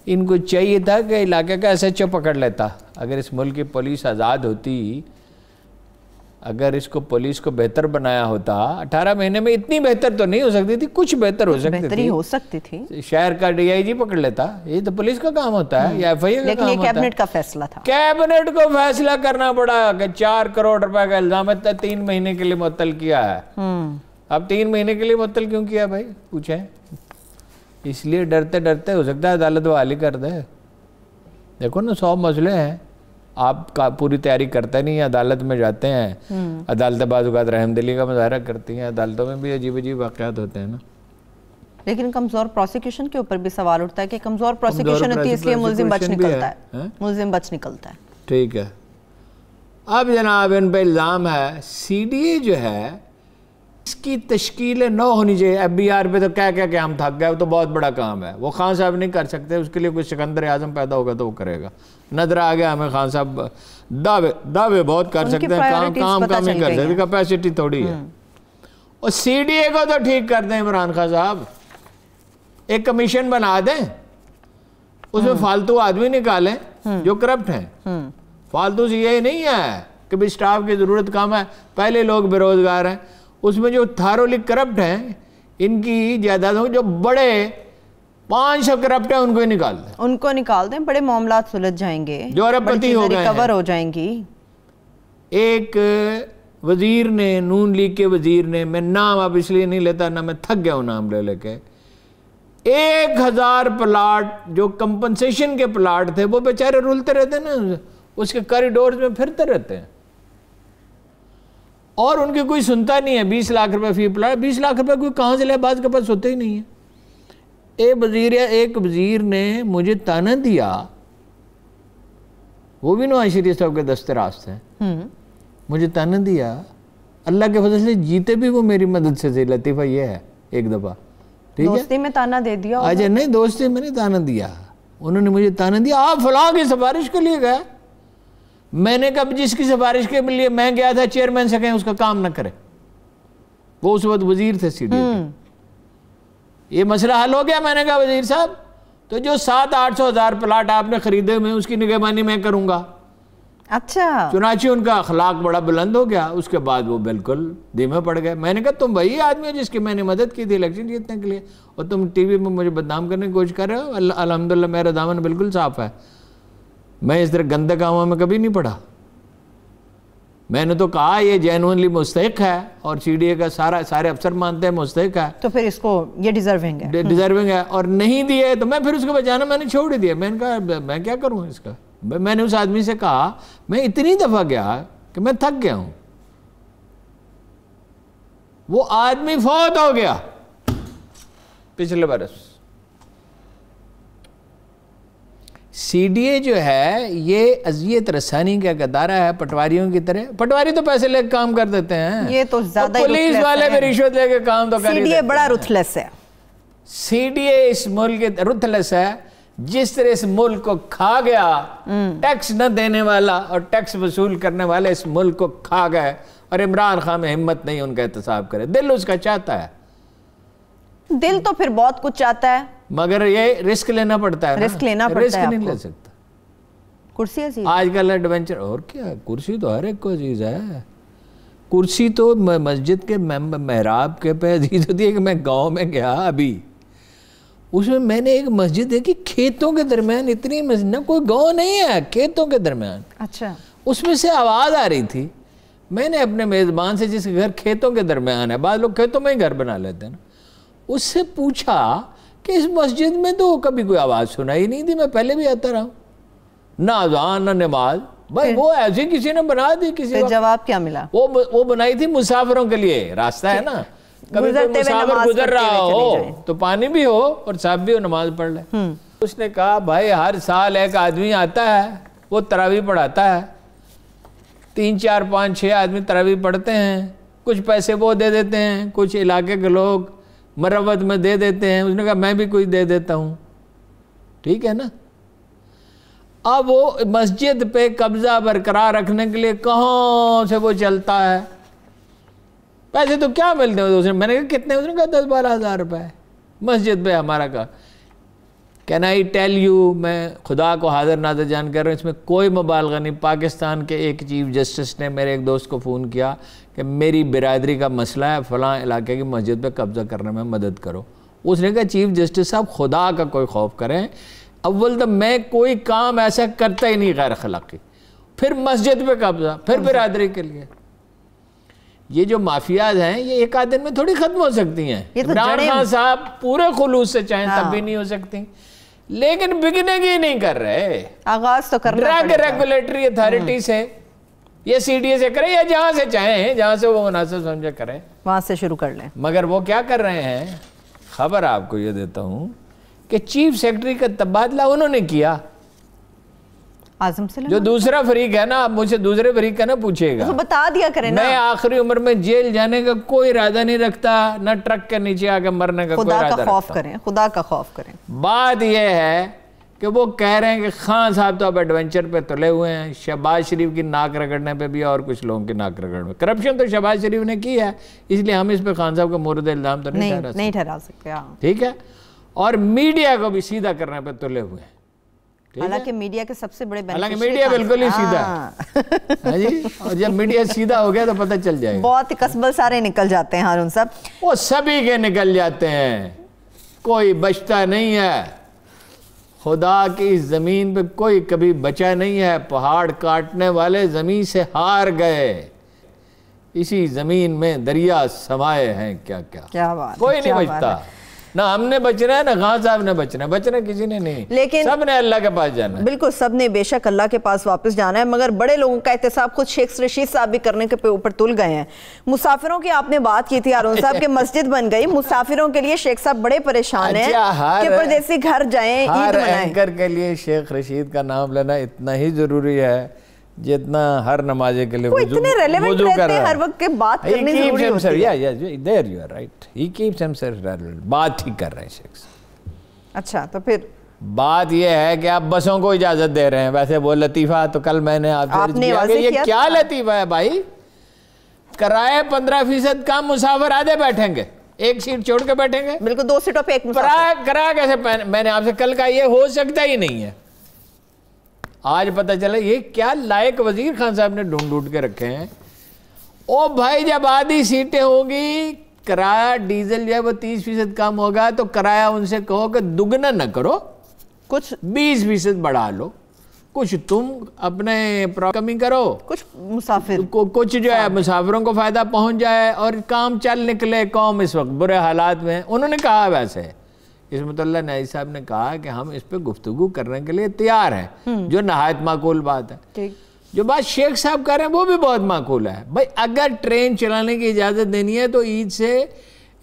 Speaker 1: ان کو چاہیے تھا کہ علاقے کا SHO پکڑ لیتا. اگر اس ملک کی پولیس آزاد ہوتی, اگر اس کو پولیس کو بہتر بنایا ہوتا, 18 مہینے میں اتنی بہتر تو نہیں ہو سکتی تھی, کچھ بہتر ہو سکتی تھی. شہر کا DIG پکڑ لیتا. یہ تو پولیس کا کام ہوتا ہے, یا FIA کا کام ہوتا ہے.
Speaker 2: لیکن یہ کیبنٹ کا فیصلہ تھا.
Speaker 1: کیبنٹ کو فیصلہ کرنا پڑا کہ 4 کروڑ روپے کا الزام ہے, 3 مہینے کے لیے معطل کیا ہے. اب 3 مہینے کے لیے معطل کیوں کیا بھائی پوچھیں؟ اس لیے ڈرتے ڈرتے ہو سکتا ہے عدالت بحالی کر دے. دیکھو نا 100 مسئلے ہیں, آپ کا پوری تیاری کرتے نہیں, عدالت میں جاتے ہیں, عدالتیں بعض اوقات رحم دلی کا مظاہرہ کرتی ہیں, عدالتوں میں بھی عجیب عجیب واقعات ہوتے ہیں نا.
Speaker 2: لیکن کمزور پروسیکیوشن کے اوپر بھی سوال اٹھتا ہے کہ کمزور پروسیکیوشن ہوتی ہے اس لیے ملزم بچ نکلتا ہے. ملزم بچ نکلتا ہے.
Speaker 1: ٹھیک ہے. اب جناب ان پہ الزام ہے CDA جو ہے اس کی تشکیل 9 ہونی چاہیے. FBR پہ تو کہہ ہم تھک گئے, وہ تو بہت بڑا کام ہے, وہ خان صاحب نہیں کر سکتے. اس کے لیے کوئی سکندر اعظم پیدا ہوگا تو وہ کرے گا. نظر آ گیا ہمیں خان صاحب دعوے بہت کر سکتے ہیں, کام نہیں کر سکتے, کیپیسٹی تھوڑی ہے. اور CDA کو تو ٹھیک کر دیں عمران خان صاحب, ایک کمیشن بنا دیں, اس میں فالتو آدمی نکالیں جو کرپٹ ہیں. فالتو سے یہ نہیں ہے کہ بھی سٹاف کی ضرورت کم ہے, پہلے لوگ بے روزگار ہیں. اس میں جو تھارولی کرپٹ ہیں, ان کی جائیدادوں جو بڑے 500 کرپٹ ہیں, ان کو ہی نکال دیں. ان کو نکال دیں,
Speaker 2: بڑے معاملات سلجھ جائیں گے,
Speaker 1: جو ارب پتی ہو گئے
Speaker 2: کور ہو جائیں گی.
Speaker 1: ایک وزیر نے, نون لیگ کے وزیر نے, میں نام اب اس لیے نہیں لیتا, نہ میں تھک گیا ہوں نام لے کے, 1000 پلاٹ جو کمپنسیشن کے پلاٹ تھے, وہ بیچارے رولتے رہتے نا, اس کے کوریڈورز میں پھرتے رہتے ہیں, اور ان کی کوئی سنتا نہیں ہے. 20 لاکھ روپے فی پلاٹ, 20 لاکھ روپے کوئی کہاں سے لے, بعض کے پاس ہوتے ہی نہیں ہے. ایک وزیر نے مجھے تانا دیا, وہ بھی نواز شریف صاحب کے دستے راست ہیں, مجھے تانا دیا, اللہ کے فضل سے جیتے بھی وہ میری مدد سے تھے. لطیفہ یہ ہے ایک دفعہ, ٹھیک ہے,
Speaker 2: دوستی میں تانا دے دیا.
Speaker 1: اچھا نہیں, دوستی میں نہیں تانا دیا, انہوں نے مجھے تانا دیا, آپ فلاں کی سفارش کے لیے گئے. میں نے کہا جس کی سفارش کے لیے میں گیا تھا, چیئرمین سے کہیں اس کا کام نہ کرے. وہ اس وقت وزیر تھے CDA کے. یہ مسئلہ حل ہو گیا. میں نے کہا وزیر صاحب, تو جو 700-800 ہزار پلاٹ آپ نے خریدے, میں اس کی نگہبانی میں کروں گا.
Speaker 2: اچھا.
Speaker 1: چنانچہ ان کا اخلاق بڑا بلند ہو گیا. اس کے بعد وہ بالکل دھیمے پڑ گئے. میں نے کہا تم وہی آدمی ہو جس کی میں نے مدد کی تھی الیکشن جیتنے کے لیے, اور تم ٹی وی میں مجھے بدنام کرنے کی کوشش کر رہے ہو. الحمدللہ میرا دامن بالکل صاف ہے, میں اس طرح گندے کاموں میں کبھی نہیں پڑا. میں نے تو کہا یہ جینوئنلی مستحق ہے, اور CDA کا سارے افسر مانتے ہیں مستحق ہے,
Speaker 2: تو پھر اس کو یہ ڈیزرونگ
Speaker 1: ہے, اور نہیں دیے تو میں پھر اس کو بچانا میں نے چھوڑ ہی دیا. میں نے کہا میں کیا کروں اس کا. میں نے اس آدمی سے کہا, میں اتنی دفعہ گیا کہ میں تھک گیا ہوں. وہ آدمی فوت ہو گیا پچھلے برس, سی ڈی اے جو ہے یہ اذیت رسانی کا ادارہ ہے پٹواریوں کی طرح. پٹواری تو پیسے لے کے کام کر دیتے ہیں,
Speaker 2: یہ تو زیادہ
Speaker 1: پولیس والے بھی رشوت لے کے کام تو کر
Speaker 2: سی ڈی اے بڑا رتھلیس ہے.
Speaker 1: سی ڈی اے اس ملک کے رتھلیس ہے. جس طرح اس ملک کو کھا گیا, ٹیکس نہ دینے والا اور ٹیکس وصول کرنے والے اس ملک کو کھا گئے, اور عمران خان میں ہمت نہیں ان کا احتساب کرے. دل اس کا چاہتا ہے,
Speaker 2: دل تو پھر بہت کچھ چاہتا ہے,
Speaker 1: مگر یہ رسک لینا پڑتا ہے.
Speaker 2: رسک لینا پڑتا ہے,
Speaker 1: رسک نہیں لے سکتا.
Speaker 2: کرسی عزیز
Speaker 1: آج کل ایڈونچر, اور کیا کرسی تو ہر ایک کو عزیز ہے. کرسی تو مسجد کے محراب کے پہ عزیز ہوتی ہے. کہ میں گاؤں میں گیا ابھی, اس میں نے ایک مسجد دیکھی کھیتوں کے درمیان, اتنی مسجد نہ کوئی گاؤں نہیں ہے, کھیتوں کے درمیان.
Speaker 2: اچھا,
Speaker 1: اس میں سے آواز آ رہی تھی. میں نے اپنے میزبان سے, جس کے گھر کھیتوں کے درمیان ہے, بعض لوگ کھیتوں میں ہی گھر بنا لیتے ہیں نا, اس سے پوچھا کہ اس مسجد میں تو کبھی کوئی آواز سنائی نہیں تھی, میں پہلے بھی آتا رہا ہوں, نہ اذان نہ نماز. بھائی وہ ایسی کسی نے بنا دی. کسی
Speaker 2: جواب کیا ملا؟
Speaker 1: وہ بنائی تھی مسافروں کے لیے, راستہ ہے نا, کبھی کوئی مسافر گزر رہا ہو تو پانی بھی ہو اور صاحب بھی ہو, نماز پڑھ لے. اس نے کہا بھائی ہر سال ایک آدمی آتا ہے, وہ تراویح پڑھاتا ہے, 3 4 5 6 آدمی تراویح پڑھتے ہیں, کچھ پیسے وہ دے دیتے ہیں, کچھ علاقے کے لوگ مروت میں دے دیتے ہیں. اس نے کہا میں بھی کچھ دے دیتا ہوں, ٹھیک ہے نا. اب وہ مسجد پہ قبضہ برقرار رکھنے کے لیے کہاں سے وہ چلتا ہے. پیسے تو کیا ملتے ہیں. میں نے کہا کتنے؟ اس نے کہا 10-12 ہزار روپے مسجد پہ ہمارا. کا کین آئی ٹیل یو, میں خدا کو حاضر ناظر جان کر رہا ہوں, اس میں کوئی مبالغہ نہیں. پاکستان کے ایک چیف جسٹس نے میرے ایک دوست کو فون کیا کہ میری برادری کا مسئلہ ہے, فلاں علاقے کی مسجد پہ قبضہ کرنے میں مدد کرو. اس نے کہا چیف جسٹس صاحب خدا کا کوئی خوف کریں, اول تو میں کوئی کام ایسا کرتا ہی نہیں غیر اخلاقی, پھر مسجد پہ قبضہ, پھر برادری کے لیے. یہ جو مافیاز ہیں یہ ایک آدھ دن میں تھوڑی ختم ہو سکتی ہیں. عمران خان صاحب پورے خلوص سے چاہیں تب بھی نہیں ہو سکتی, لیکن بگنے کی نہیں کر رہے.
Speaker 2: آغاز تو کرنا
Speaker 1: ڈرگ ریگولیٹری اتھارٹی سے, یہ سی ڈی اے سے کریں یا جہاں سے چاہیں, جہاں سے وہ مناسب سمجھے کریں,
Speaker 2: وہاں سے شروع کر لیں.
Speaker 1: مگر وہ کیا کر رہے ہیں, خبر آپ کو یہ دیتا ہوں کہ چیف سیکرٹری کا تبادلہ انہوں نے کیا.
Speaker 2: اعظم سے
Speaker 1: جو دوسرا فریق ہے نا, آپ مجھ سے دوسرے فریق کا نہ پوچھے گا,
Speaker 2: بتا دیا کریں نا.
Speaker 1: میں آخری عمر میں جیل جانے کا کوئی ارادہ نہیں رکھتا, نہ ٹرک کے نیچے آ کے مرنے کا کوئی ارادہ رکھتا.
Speaker 2: خدا کا خوف کریں, خدا کا خوف کریں.
Speaker 1: بات یہ ہے کہ وہ کہہ رہے ہیں کہ خان صاحب تو اب ایڈونچر پہ تلے ہوئے ہیں. شہباز شریف کی ناک رگڑنے پہ بھی اور کچھ لوگوں کی ناک رگڑنے پہ. کرپشن تو شہباز شریف نے کی ہے, اس لیے ہم اس پہ خان صاحب کا مورد الزام تو نہیں
Speaker 2: ٹھہرا سکتے.
Speaker 1: ٹھیک ہے, اور میڈیا کو بھی سیدھا کرنے پہ تلے ہوئے ہیں.
Speaker 2: حالانکہ میڈیا کے سب سے بڑے
Speaker 1: حالانکہ میڈیا بالکل ہی سیدھا ہے جی, اور جب میڈیا سیدھا ہو گیا تو پتہ چل جائے گا.
Speaker 2: بہت قصبل سارے نکل جاتے ہیں ہارون صاحب,
Speaker 1: وہ سبھی کے نکل جاتے ہیں, کوئی بچتا نہیں ہے. خدا کی زمین پہ کوئی کبھی بچا نہیں ہے. پہاڑ کاٹنے والے زمین سے ہار گئے, اسی زمین میں دریا سمائے ہیں. کیا بات, کوئی نہیں بچتا. نہ ہم نے بچنا ہے, نہ خان صاحب نے بچنا ہے. بچنا کسی نے نہیں, لیکن سب نے اللہ کے پاس جانا ہے.
Speaker 2: بالکل سب نے بے شک اللہ کے پاس واپس جانا ہے, مگر بڑے لوگوں کا احتساب خود شیخ رشید صاحب بھی کرنے کے اوپر تل گئے ہیں. مسافروں کی آپ نے بات کی تھی ہارون صاحب کہ مسجد بن گئی, مسافروں کے لیے شیخ صاحب بڑے پریشان ہیں کہ پردیسی گھر جائیں, عید منائیں.
Speaker 1: ہر اینکر کے لیے شیخ رشید کا نام لینا اتنا ہی ضروری ہے جتنا ہر نمازے کے لیے وضو کر رہا ہے.
Speaker 2: ہر وقت کے بات کرنے ضروری ہوتی ہے.
Speaker 1: There you are right. He keeps himself relevant. بات ہی کر رہے ہیں شیخ صاحب.
Speaker 2: اچھا تو پھر بات
Speaker 1: یہ ہے کہ آپ بسوں کو اجازت دے رہے ہیں. ویسے وہ لطیفہ تو کل میں نے آپ سے عرض کیا کہ یہ کیا لطیفہ ہے بھائی. کرایہ 15% کم, مسافر آدھے بیٹھیں گے, ایک سیٹ چھوڑ کے بیٹھیں گے.
Speaker 2: بالکل 2 سیٹوں پہ ایک مسافر.
Speaker 1: کرایہ کیسے, میں نے آپ سے کل کہا یہ ہو سکتا ہی نہیں ہے. آج پتہ چلا یہ کیا لائق وزیر خان صاحب نے ڈھونڈ کے رکھے ہیں. او بھائی جب آدھی سیٹیں ہوگی, کرایہ ڈیزل جو ہے وہ 30% کم ہوگا, تو کرایہ ان سے کہو کہ دگنا نہ کرو, کچھ 20% بڑھا لو, کچھ تم اپنے کمی کرو, کچھ مسافر کچھ جو ہے مسافروں کو فائدہ پہنچ جائے اور کام چل نکلے. قوم اس وقت برے حالات میں. انہوں نے کہا ویسے عصمت اللہ نائی صاحب نے کہا کہ ہم اس پہ گفتگو کرنے کے لیے تیار ہیں, جو نہایت معقول بات ہے. جو بات شیخ صاحب کر رہے ہیں وہ بھی بہت معقول ہے. بھائی اگر ٹرین چلانے کی اجازت دینی ہے تو عید سے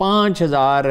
Speaker 1: 5000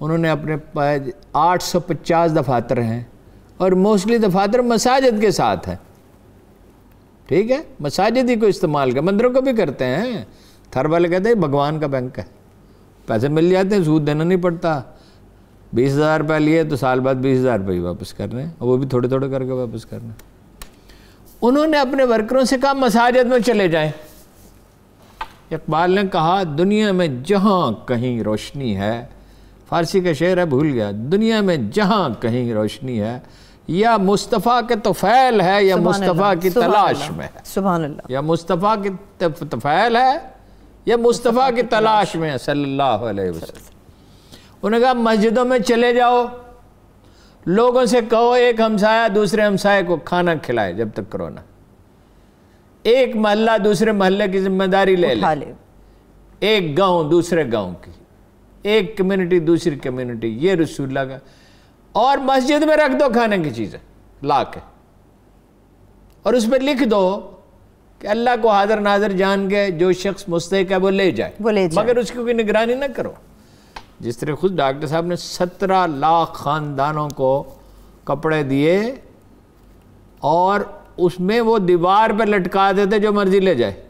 Speaker 1: انہوں نے اپنے 850 دفاتر ہیں، اور موسٹلی دفاتر مساجد کے ساتھ ہیں، ٹھیک ہے، مساجد ہی کو استعمال کر، مندروں کو بھی کرتے ہیں۔ تھر والے کہتے ہیں بھگوان کا بینک ہے، پیسے مل جاتے ہیں، سود دینا نہیں پڑتا۔ 20,000 روپے لیے تو سال بعد 20,000 روپے واپس کر رہے ہیں، اور وہ بھی تھوڑے تھوڑے کر کے واپس کر رہے ہیں۔ انہوں نے اپنے ورکروں سے کہا مساجد میں چلے جائیں۔ اقبال نے کہا دنیا میں جہاں کہیں روشنی ہے، فارسی کا شعر ہے بھول گیا، دنیا میں جہاں کہیں روشنی ہے، یا مصطفیٰ کے طفیل ہے یا مصطفیٰ کی تلاش میں ہے۔
Speaker 2: سبحان اللہ۔
Speaker 1: یا مصطفیٰ کی طفیل ہے یا مصطفیٰ کی تلاش میں ہے صلی اللہ علیہ وسلم۔ انہوں نے کہا مسجدوں میں چلے جاؤ، لوگوں سے کہو ایک ہمسایہ دوسرے ہمسایہ کو کھانا کھلائے جب تک کرونا، ایک محلہ دوسرے محلے کی ذمہ داری لے لے، ایک گاؤں دوسرے گاؤں کی، ایک کمیونٹی دوسری کمیونٹی، یہ رسول اللہ کا۔ اور مسجد میں رکھ دو کھانے کی چیزیں لا کے، اور اس پہ لکھ دو کہ اللہ کو حاضر ناظر جان کے جو شخص مستحق ہے وہ لے جائے، مگر اس کی کوئی نگرانی نہ کرو۔ جس طرح خود ڈاکٹر صاحب نے 17 لاکھ خاندانوں کو کپڑے دیے، اور اس میں وہ دیوار پہ لٹکا دیتے جو مرضی لے جائے،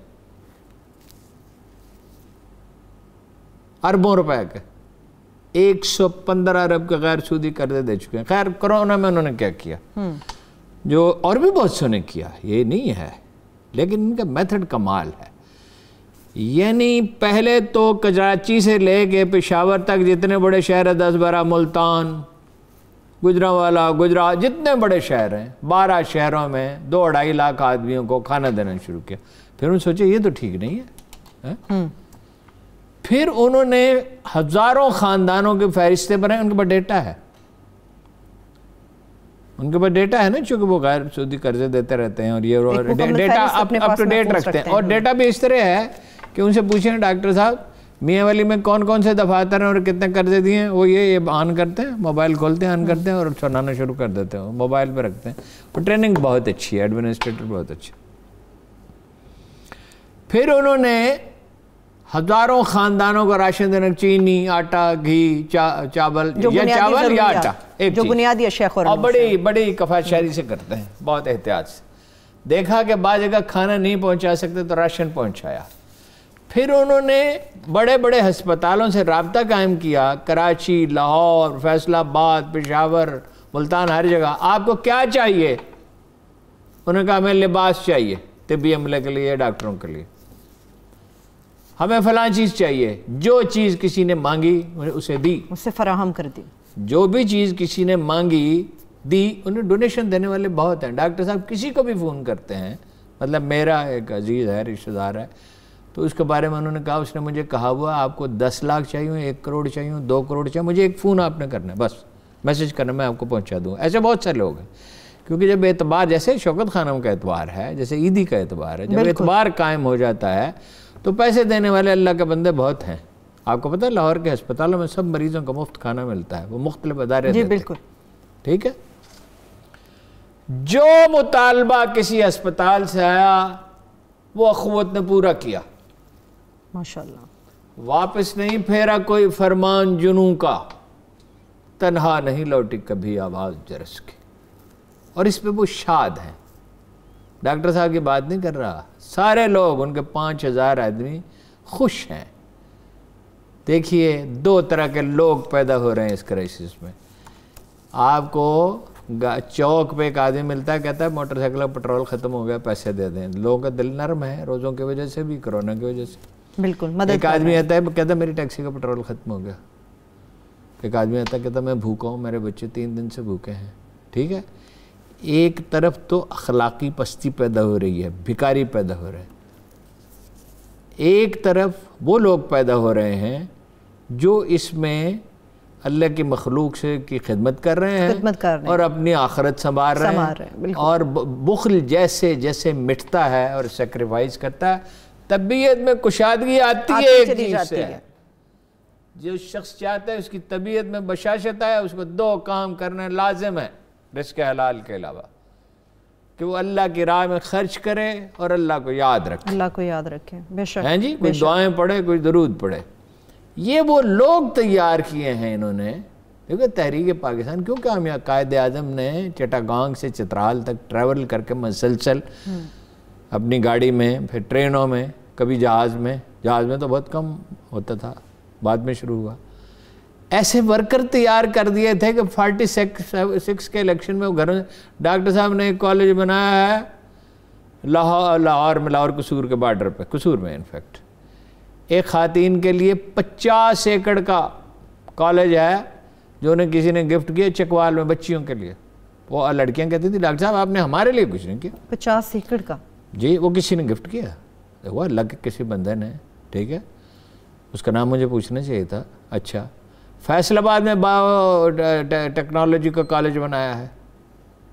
Speaker 1: اربوں روپے کے، 115 ارب کا غیر سودی قرضے دے چکے ہیں۔ خیر کرونا میں انہوں نے کیا کیا، جو اور بھی بہت سو نے کیا، یہ نہیں ہے، لیکن ان کا میتھڈ کمال ہے۔ یعنی پہلے تو کراچی سے لے کے پشاور تک جتنے بڑے شہر ہیں، 10-12 ملتان، گجرانوالا، گجرات، جتنے بڑے شہر ہیں، 12 شہروں میں 2-2.5 لاکھ آدمیوں کو کھانا دینا شروع کیا۔ پھر انہوں نے سوچا یہ تو ٹھیک نہیں ہے، پھر انہوں نے ہزاروں خاندانوں کے فہرستیں بنائے، ان کے پاس ڈیٹا ہے، ان کے پاس ڈیٹا ہے نا، چونکہ وہ غیر سودی قرضے دیتے رہتے ہیں، اور یہ ڈیٹا اپ ٹو ڈیٹ رکھتے ہیں۔ اور ڈیٹا بھی اس طرح ہے کہ ان سے پوچھیں ڈاکٹر صاحب میاں والی میں کون کون سے دفاتر ہیں اور کتنے قرضے دیے ہیں، وہ یہ آن کرتے ہیں، موبائل کھولتے ہیں، آن کرتے ہیں اور سنانا شروع کر دیتے ہیں، موبائل پہ رکھتے ہیں۔ اور ٹریننگ بہت اچھی ہے، ایڈمنسٹریٹر بہت اچھا۔ پھر انہوں نے ہزاروں خاندانوں کو راشن دینا، چینی، آٹا، گھی، چاول یا آٹا، ایک
Speaker 2: جو بنیادی اشیاء،
Speaker 1: اور بڑی کفایت شہری سے کرتے ہیں، بہت احتیاط سے۔ دیکھا کہ بعض جگہ کھانا نہیں پہنچا سکتے تو راشن پہنچایا۔ پھر انہوں نے بڑے بڑے ہسپتالوں سے رابطہ قائم کیا، کراچی، لاہور، فیصل آباد، پشاور، ملتان، ہر جگہ۔ آپ کو کیا چاہیے؟ انہوں نے کہا ہمیں لباس چاہیے طبی عملے کے لیے، ڈاکٹروں کے لیے، ہمیں فلاں چیز چاہیے۔ جو چیز کسی نے مانگی اسے دی،
Speaker 2: اسے فراہم کر دی،
Speaker 1: جو بھی چیز کسی نے مانگی دی۔ انہیں ڈونیشن دینے والے بہت ہیں، ڈاکٹر صاحب کسی کو بھی فون کرتے ہیں، مطلب میرا ایک عزیز ہے، رشتہ دار ہے، تو اس کے بارے میں انہوں نے کہا اس نے مجھے کہا ہوا آپ کو 10 لاکھ چاہیے، 1 کروڑ چاہیے، 2 کروڑ چاہیے، مجھے ایک فون آپ نے کرنا ہے، بس میسج کرنا، میں آپ کو پہنچا دوں۔ ایسے بہت سے لوگ ہیں، کیونکہ جب اعتبار، جیسے شوکت خانم کا اعتبار ہے، جیسے عیدی کا اعتبار ہے، جب اعتبار قائم ہو جاتا ہے تو پیسے دینے والے اللہ کے بندے بہت ہیں۔ آپ کو پتہ ہے لاہور کے ہسپتالوں میں سب مریضوں کو مفت کھانا ملتا ہے، وہ مختلف ادارے دیتے ہیں،
Speaker 2: بالکل
Speaker 1: ٹھیک ہے۔ جو مطالبہ کسی ہسپتال سے آیا وہ اخوت نے پورا کیا،
Speaker 2: ماشاءاللہ،
Speaker 1: واپس نہیں پھیرا کوئی فرمان جنوں کا، تنہا نہیں لوٹی کبھی آواز جرس کی۔ اور اس پہ وہ شاد ہیں، ڈاکٹر صاحب کی بات نہیں کر رہا، سارے لوگ، ان کے 5,000 آدمی خوش ہیں۔ دیکھیے 2 طرح کے لوگ پیدا ہو رہے ہیں اس کرائسس میں۔ آپ کو چوک پہ ایک آدمی ملتا ہے، کہتا ہے موٹر سائیکل کا پٹرول ختم ہو گیا، پیسے دے دیں۔ لوگوں کا دل نرم ہے، روزوں کی وجہ سے بھی، کرونا کی وجہ سے۔
Speaker 2: بالکل،
Speaker 1: ایک آدمی آتا ہے کہتا ہے میری ٹیکسی کا پٹرول ختم ہو گیا۔ ایک آدمی آتا ہے کہتا ہے میں بھوکا ہوں، میرے بچے 3 دن سے بھوکے ہیں، ٹھیک ہے۔ ایک طرف تو اخلاقی پستی پیدا ہو رہی ہے، بھکاری پیدا ہو رہے ہیں، ایک طرف وہ لوگ پیدا ہو رہے ہیں جو اس میں اللہ کی مخلوق سے کی خدمت کر رہے ہیں اور اپنی آخرت سنبھال رہے ہیں، اور بخل جیسے جیسے مٹتا ہے اور سیکریفائز کرتا ہے، طبیعت میں کشادگی آتی ہے ایک چیز سے۔ جو شخص چاہتا ہے اس کی طبیعت میں بشاشت ہے، اس کو 2 کام کرنا لازم ہے رزق حلال کے علاوہ، کہ وہ اللہ کی راہ میں خرچ کرے اور اللہ کو یاد رکھے،
Speaker 2: اللہ کو یاد رکھے، بے شک،
Speaker 1: ہیں جی، کوئی دعائیں پڑھے، کوئی درود پڑھے۔ یہ وہ لوگ تیار کیے ہیں انہوں نے. دیکھو تحریک پاکستان کیوں کامیاب, قائد اعظم نے چٹاگانگ سے چترال تک ٹریول کر کے مسلسل اپنی گاڑی میں, پھر ٹرینوں میں, کبھی جہاز میں تو بہت کم ہوتا تھا, بعد میں شروع ہوا, ایسے ورکر تیار کر دیے تھے کہ 46 کے الیکشن میں وہ گھروں. ڈاکٹر صاحب نے ایک کالج بنایا ہے لاہور میں, لاہور قصور کے بارڈر پہ, قصور میں انفیکٹ, ایک خواتین کے لیے 50 ایکڑ کا کالج ہے جو انہیں کسی نے گفٹ کیا چکوال میں بچیوں کے لیے. وہ لڑکیاں کہتی تھی ڈاکٹر صاحب آپ نے ہمارے لیے کچھ نہیں کیا.
Speaker 2: 50 ایکڑ کا
Speaker 1: وہ کسی نے گفٹ کیا, وہ اللہ کے کسی بندے نے, ٹھیک ہے, اس کا نام مجھے پوچھنا چاہیے تھا. اچھا, فیصل آباد میں ٹیکنالوجی کا کالج بنایا ہے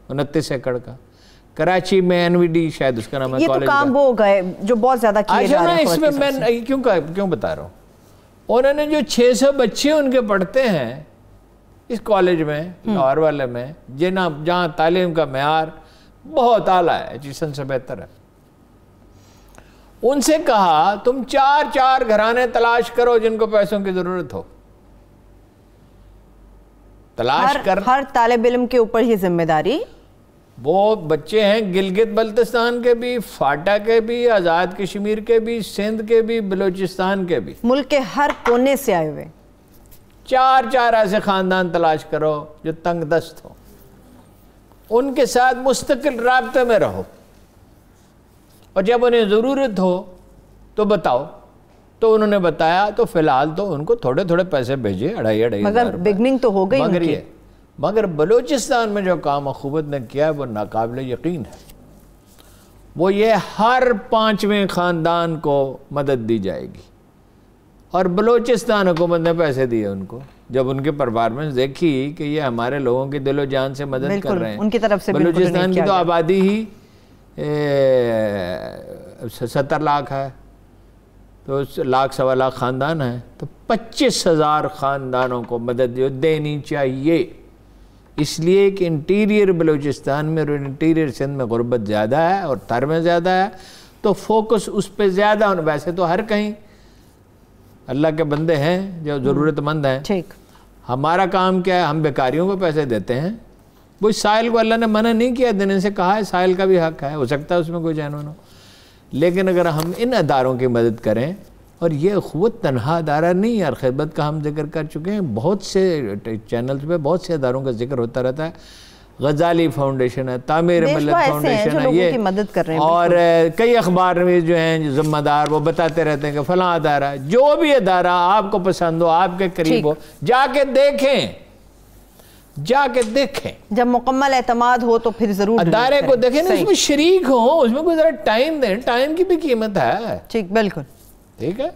Speaker 1: 29 ایکڑ کا. کراچی میں NVD شاید اس کا نام ہے,
Speaker 2: یہ تو کام وہ گئے جو بہت زیادہ کیے جا رہے ہیں.
Speaker 1: اس میں میں کیوں بتا رہا ہوں, انہوں نے جو 600 بچے ان کے پڑھتے ہیں اس کالج میں لاہور والے میں, جہاں تعلیم کا معیار بہت اعلیٰ ہے, ایجوکیشن سے بہتر ہے, ان سے کہا تم 4 گھرانے تلاش کرو جن کو پیسوں کی ضرورت ہو. تلاش کر,
Speaker 2: ہر طالب علم کے اوپر یہ ذمہ داری.
Speaker 1: وہ بچے ہیں گلگت بلتستان کے بھی, فاٹا کے بھی, آزاد کشمیر کے بھی, سندھ کے بھی, بلوچستان کے بھی,
Speaker 2: ملک کے ہر کونے سے آئے ہوئے.
Speaker 1: 4 ایسے خاندان تلاش کرو جو تنگ دست ہو, ان کے ساتھ مستقل رابطے میں رہو, اور جب انہیں ضرورت ہو تو بتاؤ. تو انہوں نے بتایا, تو فی الحال تو ان کو تھوڑے پیسے بھیجے, 2.5
Speaker 2: مگر بگننگ تو ہو گئی.
Speaker 1: مگر بلوچستان میں جو کام حکومت نے کیا ہے وہ ناقابل یقین ہے. وہ یہ ہر 5ویں خاندان کو مدد دی جائے گی, اور بلوچستان حکومت نے پیسے دیے ان کو. جب ان کے پرفارمنس دیکھی کہ یہ ہمارے لوگوں کی دل و جان سے مدد کر رہے ہیں,
Speaker 2: ان کی طرف سے
Speaker 1: بلوچستان کی تو آبادی ہی 70 لاکھ ہے, تو 1.25 لاکھ خاندان ہیں, تو 25,000 خاندانوں کو مدد دینی چاہیے. اس لیے کہ انٹیریئر بلوچستان میں اور انٹیریئر سندھ میں غربت زیادہ ہے اور تر میں زیادہ ہے, تو فوکس اس پہ زیادہ ہونا. ویسے تو ہر کہیں اللہ کے بندے ہیں جو ضرورت مند ہیں.
Speaker 2: ٹھیک,
Speaker 1: ہمارا کام کیا ہے, ہم بیکاریوں کو پیسے دیتے ہیں. وہ سائل کو اللہ نے منع نہیں کیا دینے سے, کہا ہے سائل کا بھی حق ہے, ہو سکتا ہے اس میں کوئی جانون ہو, لیکن اگر ہم ان اداروں کی مدد کریں, اور یہ خود تنہا ادارہ نہیں ہے, خدمت کا ہم ذکر کر چکے ہیں, بہت سے چینلز پہ بہت سے اداروں کا ذکر ہوتا رہتا ہے. غزالی فاؤنڈیشن ہے, تعمیر ملت فاؤنڈیشن ہے, یہ
Speaker 2: مدد کر رہے ہیں,
Speaker 1: اور کئی اخبار میں جو ہیں ذمہ دار وہ بتاتے رہتے ہیں کہ فلاں ادارہ, جو بھی ادارہ آپ کو پسند ہو, آپ کے قریب ہو, جا کے دیکھیں,
Speaker 2: جب مکمل اعتماد ہو تو پھر ضرور
Speaker 1: ادارے کو دیکھیں, اس میں شریک ہوں, اس میں کوئی ذرا ٹائم دیں, ٹائم کی بھی قیمت ہے.
Speaker 2: ٹھیک, بالکل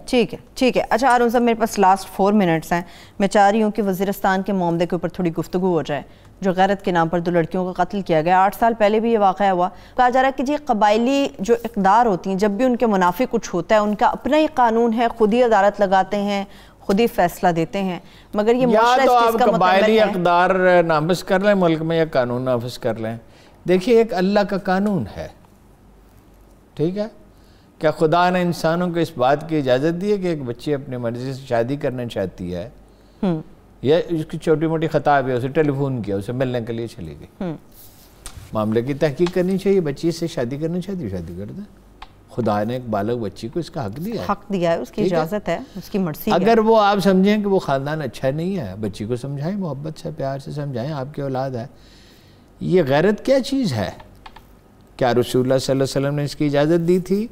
Speaker 1: ٹھیک ہے.
Speaker 2: اچھا ہارون صاحب, میرے پاس لاسٹ 4 منٹس ہیں. میں چاہ رہی ہوں کہ وزیرستان کے معاملے کے اوپر تھوڑی گفتگو ہو جائے, جو غیرت کے نام پر 2 لڑکیوں کا قتل کیا گیا. 8 سال پہلے بھی یہ واقعہ ہوا. کہا جا رہا ہے کہ جی قبائلی جو اقدار ہوتی ہیں, جب بھی ان کے منافع کچھ ہوتا ہے, ان کا اپنا ہی قانون ہے, خود ہی عدالت لگاتے ہیں, خود ہی فیصلہ دیتے ہیں. مگر یہ
Speaker 1: یا تو آپ قبائلی اقدار نافذ کر لیں ملک میں, یا قانون نافذ کر لیں. دیکھیے ایک اللہ کا قانون ہے, ٹھیک ہے. کیا خدا نے انسانوں کو اس بات کی اجازت دی ہے کہ ایک بچی اپنی مرضی سے شادی کرنا چاہتی ہے, یا اس کی چھوٹی موٹی خطا بھی, اسے ٹیلی فون کیا, اسے ملنے کے لیے چلی گئی, معاملے کی تحقیق کرنی چاہیے, بچی سے شادی کرنا چاہتی ہے شادی کر دیں. خدا نے ایک بالغ بچی کو اس کا حق دیا ہے,
Speaker 2: اس کی اجازت ہے, اس کی مرضی ہے.
Speaker 1: اگر وہ آپ سمجھیں کہ وہ خاندان اچھا نہیں ہے, بچی کو سمجھائیں, محبت سے پیار سے سمجھائیں, آپ کی اولاد ہے. یہ غیرت کیا چیز ہے؟ کیا رسول اللہ صلی اللہ علیہ وسلم نے اس کی اجازت دی تھی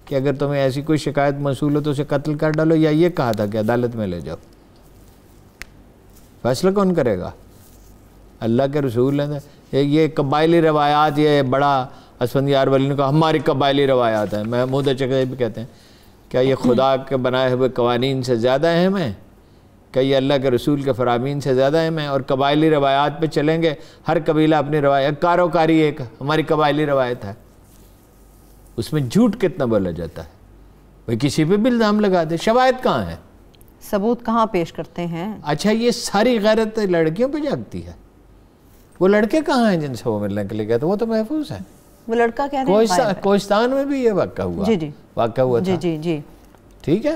Speaker 1: کہ اگر تمہیں ایسی کوئی شکایت موصول ہو تو اسے قتل کر ڈالو, یا یہ کہا تھا کہ عدالت میں لے جاؤ؟ فیصلہ کون کرے گا؟ اللہ کے رسول نے. یہ قبائلی روایات, یہ بڑا اسفندیار ولی نے کہا ہماری قبائلی روایات ہیں, محمود چکے بھی کہتے ہیں, کیا یہ خدا کے بنائے ہوئے قوانین سے زیادہ اہم ہیں؟ کیا یہ اللہ کے رسول کے فرامین سے زیادہ اہم ہیں؟ اور قبائلی روایات پہ چلیں گے, ہر قبیلہ اپنی روایت, کاروکاری ایک ہماری قبائلی روایت ہے, اس میں جھوٹ کتنا بولا جاتا ہے. بھئی کسی پہ بھی الزام لگا دے, شواہد کہاں ہیں,
Speaker 2: ثبوت کہاں پیش کرتے ہیں؟
Speaker 1: اچھا یہ ساری غیرت لڑکیوں پہ جاگتی ہے, وہ لڑکے کہاں ہیں جن سے وہ ملنے کے لیے گئے تھے؟ وہ تو محفوظ ہیں.
Speaker 2: وہ لڑکا کہہ رہے ہیں
Speaker 1: کوہستان میں بھی یہ واقعہ ہوا, واقعہ ہوا تھا.
Speaker 2: جی,
Speaker 1: ٹھیک ہے.